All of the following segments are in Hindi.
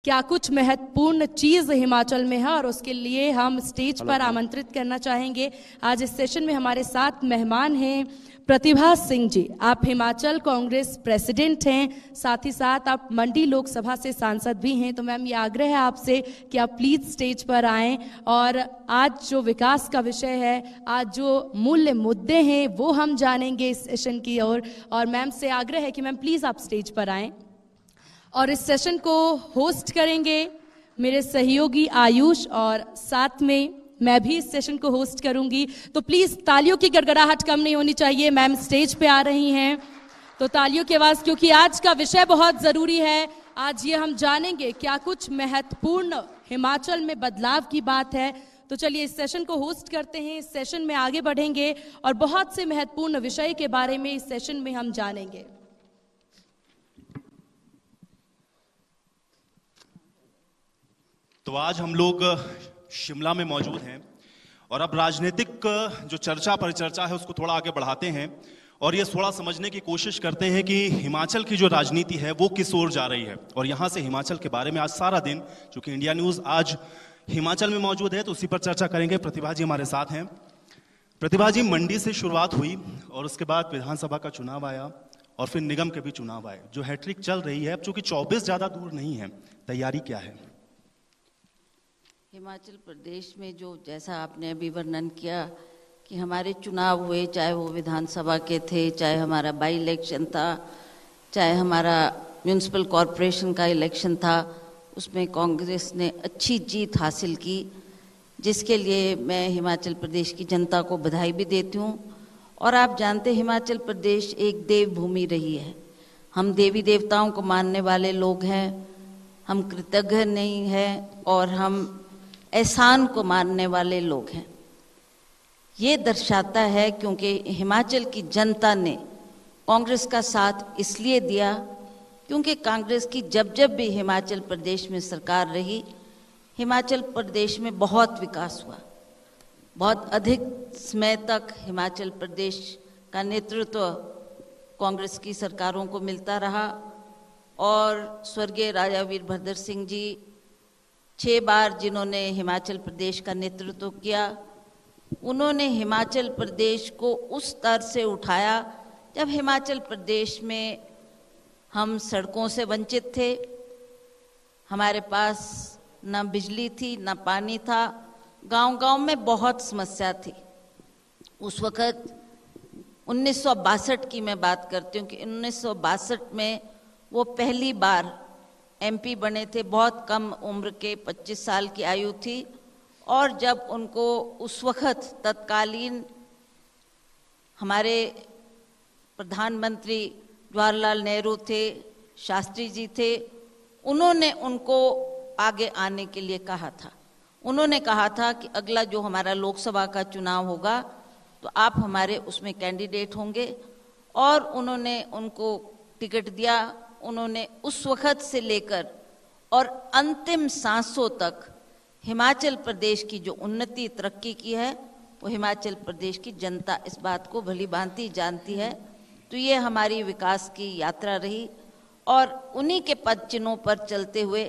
क्या कुछ महत्वपूर्ण चीज हिमाचल में है और उसके लिए हम स्टेज पर आमंत्रित करना चाहेंगे। आज इस सेशन में हमारे साथ मेहमान हैं प्रतिभा सिंह जी। आप हिमाचल कांग्रेस प्रेसिडेंट हैं, साथ ही साथ आप मंडी लोकसभा से सांसद भी हैं। तो मैम, ये आग्रह है आपसे कि आप प्लीज स्टेज पर आएं और आज जो विकास का विषय है, आज जो मूल्य मुद्दे हैं, वो हम जानेंगे इस सेशन की ओर। और मैम से आग्रह है कि मैम प्लीज आप स्टेज पर आएं और इस सेशन को होस्ट करेंगे मेरे सहयोगी आयुष, और साथ में मैं भी इस सेशन को होस्ट करूंगी। तो प्लीज तालियों की गड़गड़ाहट कम नहीं होनी चाहिए। मैम स्टेज पे आ रही हैं तो तालियों की आवाज, क्योंकि आज का विषय बहुत जरूरी है। आज ये हम जानेंगे क्या कुछ महत्वपूर्ण हिमाचल में बदलाव की बात है। तो चलिए इस सेशन को होस्ट करते हैं, इस सेशन में आगे बढ़ेंगे और बहुत से महत्वपूर्ण विषय के बारे में इस सेशन में हम जानेंगे। तो आज हम लोग शिमला में मौजूद हैं और अब राजनीतिक जो चर्चा परिचर्चा है उसको थोड़ा आगे बढ़ाते हैं और ये थोड़ा समझने की कोशिश करते हैं कि हिमाचल की जो राजनीति है वो किस ओर जा रही है। और यहाँ से हिमाचल के बारे में आज सारा दिन, चूंकि इंडिया न्यूज़ आज हिमाचल में मौजूद है, तो उसी पर चर्चा करेंगे। प्रतिभा जी हमारे साथ हैं। प्रतिभा जी, मंडी से शुरुआत हुई और उसके बाद विधानसभा का चुनाव आया और फिर निगम के भी चुनाव आए। जो हैट्रिक चल रही है, अब चूंकि 24 ज़्यादा दूर नहीं है, तैयारी क्या है? हिमाचल प्रदेश में जो जैसा आपने अभी वर्णन किया कि हमारे चुनाव हुए, चाहे वो विधानसभा के थे, चाहे हमारा बाई इलेक्शन था, चाहे हमारा म्यूनिसिपल कॉरपोरेशन का इलेक्शन था, उसमें कांग्रेस ने अच्छी जीत हासिल की, जिसके लिए मैं हिमाचल प्रदेश की जनता को बधाई भी देती हूँ। और आप जानते हैं हिमाचल प्रदेश एक देवभूमि रही है। हम देवी देवताओं को मानने वाले लोग हैं, हम कृतज्ञ नहीं हैं और हम एहसान को मानने वाले लोग हैं। ये दर्शाता है क्योंकि हिमाचल की जनता ने कांग्रेस का साथ इसलिए दिया क्योंकि कांग्रेस की जब जब भी हिमाचल प्रदेश में सरकार रही, हिमाचल प्रदेश में बहुत विकास हुआ। बहुत अधिक समय तक हिमाचल प्रदेश का नेतृत्व कांग्रेस की सरकारों को मिलता रहा और स्वर्गीय राजा वीरभद्र सिंह जी 6 बार जिन्होंने हिमाचल प्रदेश का नेतृत्व किया, उन्होंने हिमाचल प्रदेश को उस स्तर से उठाया जब हिमाचल प्रदेश में हम सड़कों से वंचित थे, हमारे पास न बिजली थी, न पानी था, गांव-गांव में बहुत समस्या थी। उस वक़्त 1962 की मैं बात करती हूँ कि 1962 में वो पहली बार एमपी बने थे। बहुत कम उम्र के, 25 साल की आयु थी। और जब उनको उस वक़्त तत्कालीन हमारे प्रधानमंत्री जवाहरलाल नेहरू थे, शास्त्री जी थे, उन्होंने उनको आगे आने के लिए कहा था। उन्होंने कहा था कि अगला जो हमारा लोकसभा का चुनाव होगा तो आप हमारे उसमें कैंडिडेट होंगे, और उन्होंने उनको टिकट दिया। उन्होंने उस वक़्त से लेकर और अंतिम सांसों तक हिमाचल प्रदेश की जो उन्नति तरक्की की है वो हिमाचल प्रदेश की जनता इस बात को भली भांति जानती है। तो ये हमारी विकास की यात्रा रही और उन्हीं के पद चिन्हों पर चलते हुए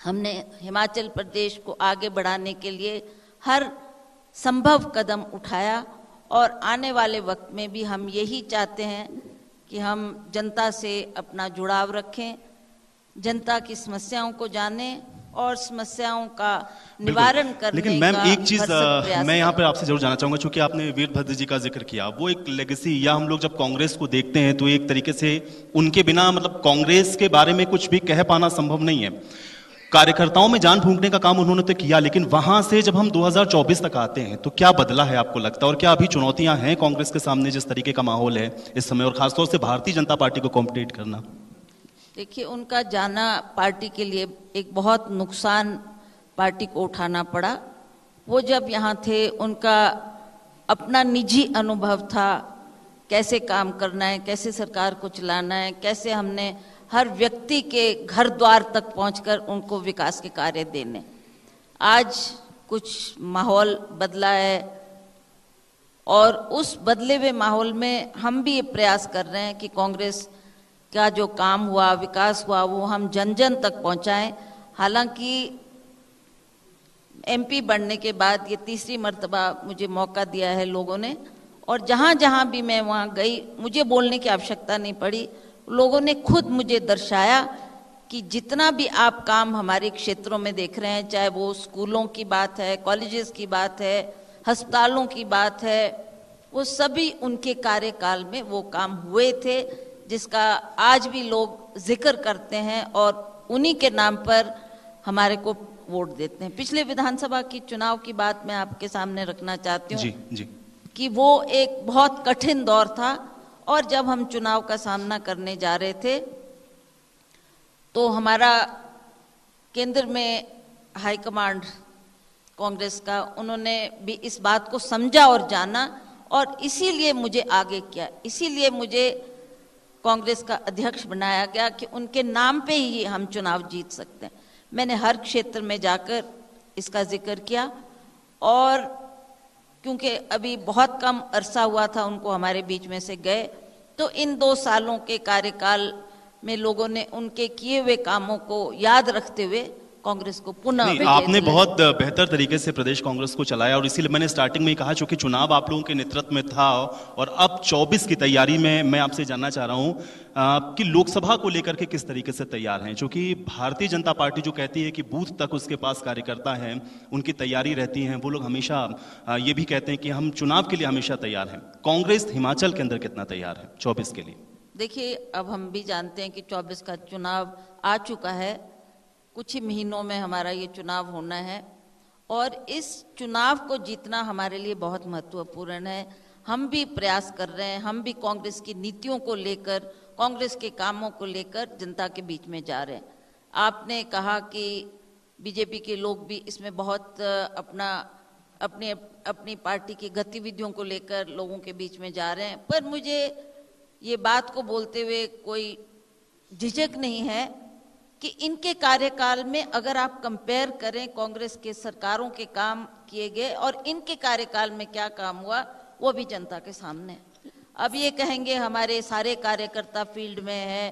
हमने हिमाचल प्रदेश को आगे बढ़ाने के लिए हर संभव कदम उठाया। और आने वाले वक्त में भी हम यही चाहते हैं कि हम जनता से अपना जुड़ाव रखें, जनता की समस्याओं को जानें और समस्याओं का निवारण करने का। लेकिन मैम, एक चीज मैं यहाँ पर आपसे जरूर जानना चाहूंगा, क्योंकि आपने वीरभद्र जी का जिक्र किया, वो एक लेगेसी, या हम लोग जब कांग्रेस को देखते हैं तो एक तरीके से उनके बिना मतलब कांग्रेस के बारे में कुछ भी कह पाना संभव नहीं है। कार्यकर्ताओं में जान फूंकने का काम उन्होंने तो किया, लेकिन वहां से जब हम 2024 तक आते हैं तो क्या बदला है आपको लगता है? और क्या अभी चुनौतियां हैं कांग्रेस के सामने, जिस तरीके का माहौल है इस समय, और खासतौर से भारतीय जनता पार्टी को कॉम्पिटिट करना? देखिए, उनका जाना पार्टी के लिए एक बहुत नुकसान पार्टी को उठाना पड़ा। वो जब यहाँ थे, उनका अपना निजी अनुभव था, कैसे काम करना है, कैसे सरकार को चलाना है, कैसे हमने हर व्यक्ति के घर द्वार तक पहुंचकर उनको विकास के कार्य देने। आज कुछ माहौल बदला है और उस बदले हुए माहौल में हम भी ये प्रयास कर रहे हैं कि कांग्रेस का जो काम हुआ, विकास हुआ, वो हम जन जन तक पहुंचाएं। हालांकि एमपी बनने के बाद ये तीसरी मर्तबा मुझे मौका दिया है लोगों ने, और जहाँ जहाँ भी मैं वहाँ गई मुझे बोलने की आवश्यकता नहीं पड़ी। लोगों ने खुद मुझे दर्शाया कि जितना भी आप काम हमारे क्षेत्रों में देख रहे हैं, चाहे वो स्कूलों की बात है, कॉलेजेस की बात है, अस्पतालों की बात है, वो सभी उनके कार्यकाल में वो काम हुए थे, जिसका आज भी लोग जिक्र करते हैं और उन्हीं के नाम पर हमारे को वोट देते हैं। पिछले विधानसभा की चुनाव की बात मैं आपके सामने रखना चाहती हूँ जी कि वो एक बहुत कठिन दौर था, और जब हम चुनाव का सामना करने जा रहे थे तो हमारा केंद्र में हाईकमांड कांग्रेस का, उन्होंने भी इस बात को समझा और जाना, और इसीलिए मुझे आगे किया, इसीलिए मुझे कांग्रेस का अध्यक्ष बनाया गया कि उनके नाम पे ही हम चुनाव जीत सकते हैं। मैंने हर क्षेत्र में जाकर इसका जिक्र किया, और क्योंकि अभी बहुत कम अरसा हुआ था उनको हमारे बीच में से गए, तो इन 2 सालों के कार्यकाल में लोगों ने उनके किए हुए कामों को याद रखते हुए कांग्रेस को पुनः आपने बहुत बेहतर तरीके से प्रदेश कांग्रेस को चलाया, और इसीलिए मैंने स्टार्टिंग में ही कहा, चूंकि चुनाव आप लोगों के नेतृत्व में था और अब 24 की तैयारी में मैं आपसे जानना चाह रहा हूं कि लोकसभा को लेकर के किस तरीके से तैयार हैं। क्योंकि भारतीय जनता पार्टी जो कहती है कि बूथ तक उसके पास कार्यकर्ता हैं, उनकी तैयारी रहती है, वो लोग हमेशा ये भी कहते हैं कि हम चुनाव के लिए हमेशा तैयार हैं। कांग्रेस हिमाचल के अंदर कितना तैयार है 24 के लिए? देखिए, अब हम भी जानते हैं कि 24 का चुनाव आ चुका है, कुछ ही महीनों में हमारा ये चुनाव होना है, और इस चुनाव को जीतना हमारे लिए बहुत महत्वपूर्ण है। हम भी प्रयास कर रहे हैं, हम भी कांग्रेस की नीतियों को लेकर, कांग्रेस के कामों को लेकर जनता के बीच में जा रहे हैं। आपने कहा कि बीजेपी के लोग भी इसमें बहुत अपनी पार्टी की गतिविधियों को लेकर लोगों के बीच में जा रहे हैं, पर मुझे ये बात को बोलते हुए कोई झिझक नहीं है कि इनके कार्यकाल में अगर आप कंपेयर करें कांग्रेस के सरकारों के काम किए गए और इनके कार्यकाल में क्या काम हुआ, वो भी जनता के सामने है। अब ये कहेंगे हमारे सारे कार्यकर्ता फील्ड में है,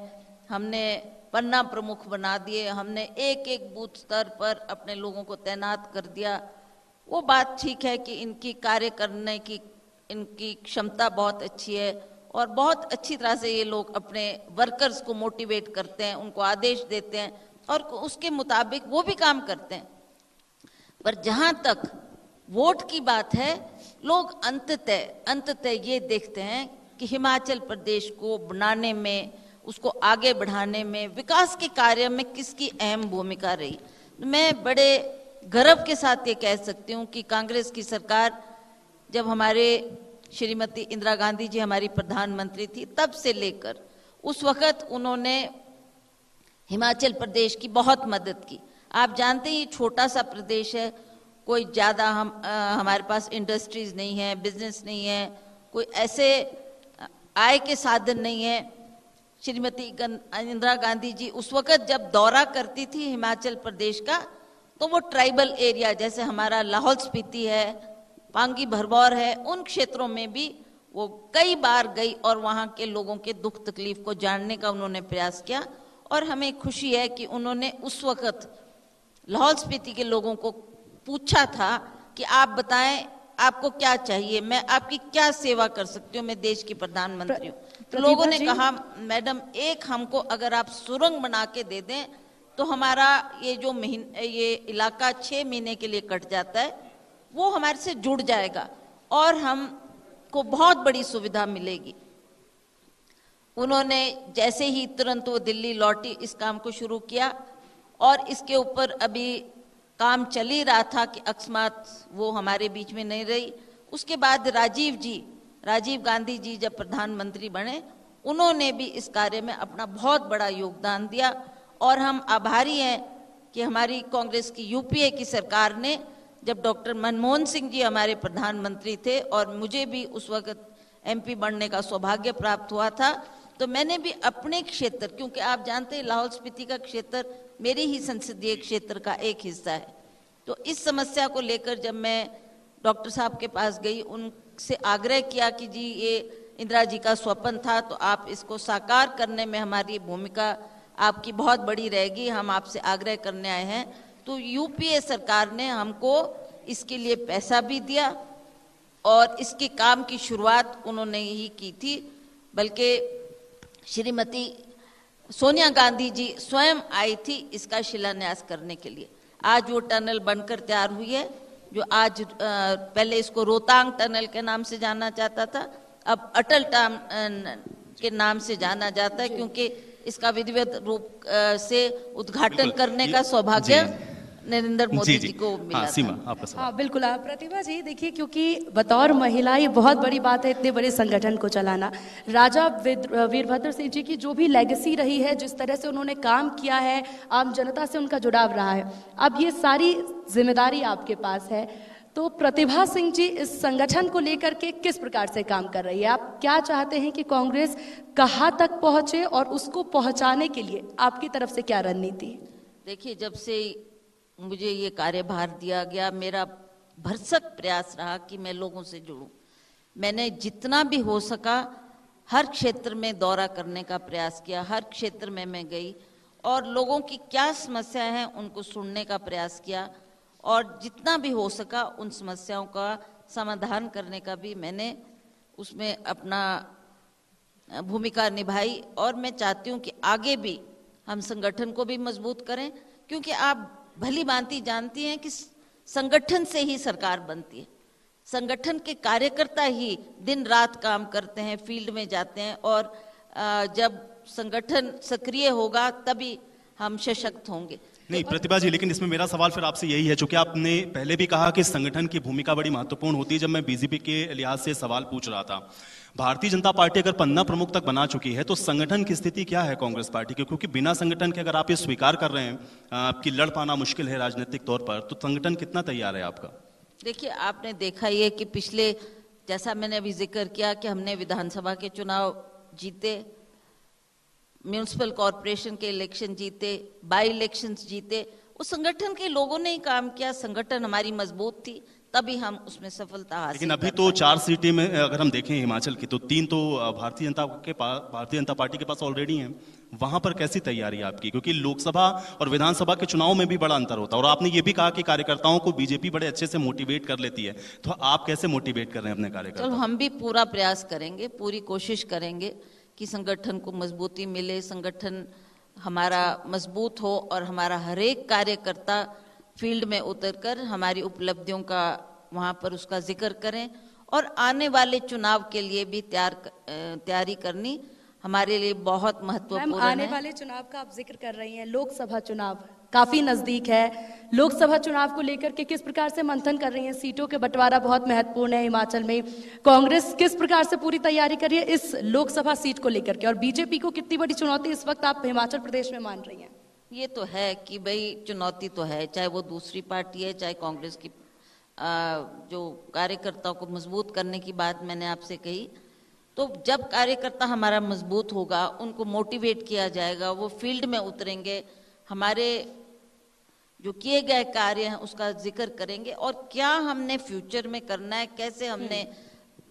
हमने पन्ना प्रमुख बना दिए, हमने एक एक बूथ स्तर पर अपने लोगों को तैनात कर दिया। वो बात ठीक है कि इनकी कार्य करने की इनकी क्षमता बहुत अच्छी है, और बहुत अच्छी तरह से ये लोग अपने वर्कर्स को मोटिवेट करते हैं, उनको आदेश देते हैं, और उसके मुताबिक वो भी काम करते हैं। पर जहाँ तक वोट की बात है, लोग अंततः ये देखते हैं कि हिमाचल प्रदेश को बनाने में, उसको आगे बढ़ाने में, विकास के कार्य में किसकी अहम भूमिका रही। मैं बड़े गर्व के साथ ये कह सकती हूँ कि कांग्रेस की सरकार, जब हमारे श्रीमती इंदिरा गांधी जी हमारी प्रधानमंत्री थी, तब से लेकर उस वक्त उन्होंने हिमाचल प्रदेश की बहुत मदद की। आप जानते हैं ये छोटा सा प्रदेश है, कोई ज़्यादा हमारे पास इंडस्ट्रीज नहीं है, बिजनेस नहीं है, कोई ऐसे आय के साधन नहीं है। श्रीमती इंदिरा गांधी जी उस वक्त जब दौरा करती थी हिमाचल प्रदेश का, तो वो ट्राइबल एरिया जैसे हमारा लाहौल स्पीति है, पांगी भरमौर है, उन क्षेत्रों में भी वो कई बार गई और वहाँ के लोगों के दुख तकलीफ को जानने का उन्होंने प्रयास किया। और हमें खुशी है कि उन्होंने उस वक्त लाहौल स्पीति के लोगों को पूछा था कि आप बताएं आपको क्या चाहिए, मैं आपकी क्या सेवा कर सकती हूँ, मैं देश की प्रधानमंत्री हूँ। तो लोगों ने कहा, मैडम एक हमको अगर आप सुरंग बना के दे दें तो हमारा ये इलाका 6 महीने के लिए कट जाता है, वो हमारे से जुड़ जाएगा और हमको बहुत बड़ी सुविधा मिलेगी। उन्होंने जैसे ही तुरंत वो दिल्ली लौटी इस काम को शुरू किया, और इसके ऊपर अभी काम चल ही रहा था कि अकस्मात वो हमारे बीच में नहीं रही। उसके बाद राजीव गांधी जी जब प्रधानमंत्री बने, उन्होंने भी इस कार्य में अपना बहुत बड़ा योगदान दिया, और हम आभारी हैं कि हमारी कांग्रेस की यूपीए की सरकार ने, जब डॉक्टर मनमोहन सिंह जी हमारे प्रधानमंत्री थे और मुझे भी उस वक्त एमपी बनने का सौभाग्य प्राप्त हुआ था, तो मैंने भी अपने क्षेत्र, क्योंकि आप जानते हैं लाहौल स्पीति का क्षेत्र मेरे ही संसदीय क्षेत्र का एक हिस्सा है, तो इस समस्या को लेकर जब मैं डॉक्टर साहब के पास गई, उनसे आग्रह किया कि जी ये इंदिरा जी का स्वप्न था, तो आप इसको साकार करने में हमारी भूमिका आपकी बहुत बड़ी रहेगी। हम आपसे आग्रह करने आए हैं। तो यूपीए सरकार ने हमको इसके लिए पैसा भी दिया और इसके काम की शुरुआत उन्होंने ही की थी, बल्कि श्रीमती सोनिया गांधी जी स्वयं आई थी इसका शिलान्यास करने के लिए। आज वो टनल बनकर तैयार हुई है, जो आज पहले इसको रोहतांग टनल के नाम से जाना जाता था, अब अटल के नाम से जाना जाता है, क्योंकि इसका विधिवत रूप से उद्घाटन करने का सौभाग्य नरेंद्र मोदी जी को मिला। हाँ, सीमा आपका सवाल। हाँ बिल्कुल। प्रतिभा जी देखिए, क्योंकि बतौर महिला ये बहुत बड़ी बात है इतने बड़े संगठन को चलाना। राजा वीरभद्र सिंह जी की जो भी लेगेसी रही है, जिस तरह से उन्होंने काम किया है, आम जनता से उनका जुड़ाव रहा है, अब ये सारी जिम्मेदारी आपके पास है। तो प्रतिभा सिंह जी इस संगठन को लेकर के किस प्रकार से काम कर रही है? आप क्या चाहते हैं कि कांग्रेस कहाँ तक पहुंचे और उसको पहुंचाने के लिए आपकी तरफ से क्या रणनीति? देखिए, जब से मुझे ये कार्यभार दिया गया, मेरा भरसक प्रयास रहा कि मैं लोगों से जुड़ूं। मैंने जितना भी हो सका हर क्षेत्र में दौरा करने का प्रयास किया, हर क्षेत्र में मैं गई और लोगों की क्या समस्याएं हैं उनको सुनने का प्रयास किया, और जितना भी हो सका उन समस्याओं का समाधान करने का भी मैंने उसमें अपना भूमिका निभाई। और मैं चाहती हूँ कि आगे भी हम संगठन को भी मजबूत करें, क्योंकि आप भली भांति जानती हैं कि संगठन से ही सरकार बनती है। संगठन के कार्यकर्ता ही दिन रात काम करते हैं, फील्ड में जाते हैं, और जब संगठन सक्रिय होगा तभी हम सशक्त होंगे। नहीं प्रतिभा जी, लेकिन इसमें मेरा सवाल फिर आपसे यही है, चूंकि आपने पहले भी कहा कि संगठन की भूमिका बड़ी महत्वपूर्ण होती है। जब मैं बीजेपी के लिहाज से सवाल पूछ रहा था, भारतीय जनता पार्टी अगर पन्ना प्रमुख तक बना चुकी है, तो संगठन की स्थिति क्या है कांग्रेस पार्टी की? क्योंकि बिना संगठन के अगर आप ये स्वीकार कर रहे हैं कि लड़ पाना मुश्किल है राजनीतिक तौर पर, तो संगठन कितना तैयार है आपका? देखिए, आपने देखा ये कि पिछले, जैसा मैंने अभी जिक्र किया कि हमने विधानसभा के चुनाव जीते, म्यूनिसिपल कॉरपोरेशन के इलेक्शन जीते, बाई इलेक्शंस जीते, उस संगठन के लोगों ने ही काम किया। संगठन हमारी मजबूत थी, तभी हम उसमें सफलता हासिल। लेकिन अभी तो 4 सीटें में अगर हम देखें हिमाचल की, तो 3 तो भारतीय जनता पार्टी के पास ऑलरेडी हैं। वहां पर कैसी तैयारी है आपकी? क्योंकि लोकसभा और विधानसभा के चुनाव में भी बड़ा अंतर होता है, और आपने ये भी कहा कि कार्यकर्ताओं को बीजेपी बड़े अच्छे से मोटिवेट कर लेती है, तो आप कैसे मोटिवेट कर रहे हैं अपने कार्यकर्ता? चलो, हम भी पूरा प्रयास करेंगे, पूरी कोशिश करेंगे कि संगठन को मजबूती मिले, संगठन हमारा मजबूत हो और हमारा हर एक कार्यकर्ता फील्ड में उतरकर हमारी उपलब्धियों का वहाँ पर उसका जिक्र करें, और आने वाले चुनाव के लिए भी तैयारी करनी हमारे लिए बहुत महत्वपूर्ण है। आने वाले चुनाव का आप जिक्र कर रही हैं, लोकसभा चुनाव काफी नजदीक है। लोकसभा चुनाव को लेकर के किस प्रकार से मंथन कर रही हैं? सीटों के बंटवारा बहुत महत्वपूर्ण है हिमाचल में। कांग्रेस किस प्रकार से पूरी तैयारी कर रही है इस लोकसभा सीट को लेकर के, और बीजेपी को कितनी बड़ी चुनौती इस वक्त आप हिमाचल प्रदेश में मान रही हैं? ये तो है कि भाई चुनौती तो है, चाहे वो दूसरी पार्टी है, चाहे कांग्रेस की जो कार्यकर्ताओं को मजबूत करने की बात मैंने आपसे कही। तो जब कार्यकर्ता हमारा मजबूत होगा, उनको मोटिवेट किया जाएगा, वो फील्ड में उतरेंगे, हमारे जो किए गए कार्य हैं उसका जिक्र करेंगे, और क्या हमने फ्यूचर में करना है, कैसे हमने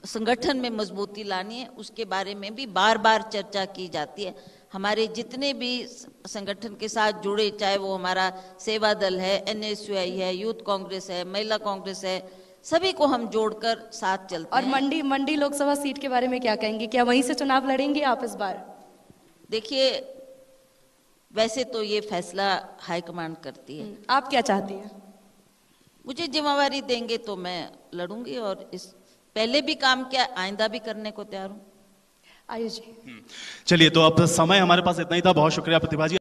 संगठन में मजबूती लानी है, उसके बारे में भी बार बार चर्चा की जाती है। हमारे जितने भी संगठन के साथ जुड़े, चाहे वो हमारा सेवा दल है, NSUI है, यूथ कांग्रेस है, महिला कांग्रेस है, सभी को हम जोड़कर साथ चलते हैं। और मंडी लोकसभा सीट के बारे में क्या कहेंगे? क्या वहीं से चुनाव लड़ेंगे आप इस बार? देखिए, वैसे तो ये फैसला हाईकमांड करती है। आप क्या चाहती हैं? मुझे जिम्मेवारी देंगे तो मैं लड़ूंगी, और इस पहले भी काम किया, आइंदा भी करने को तैयार हूँ। आयुष जी। चलिए, तो अब समय हमारे पास इतना ही था। बहुत शुक्रिया प्रतिभा जी।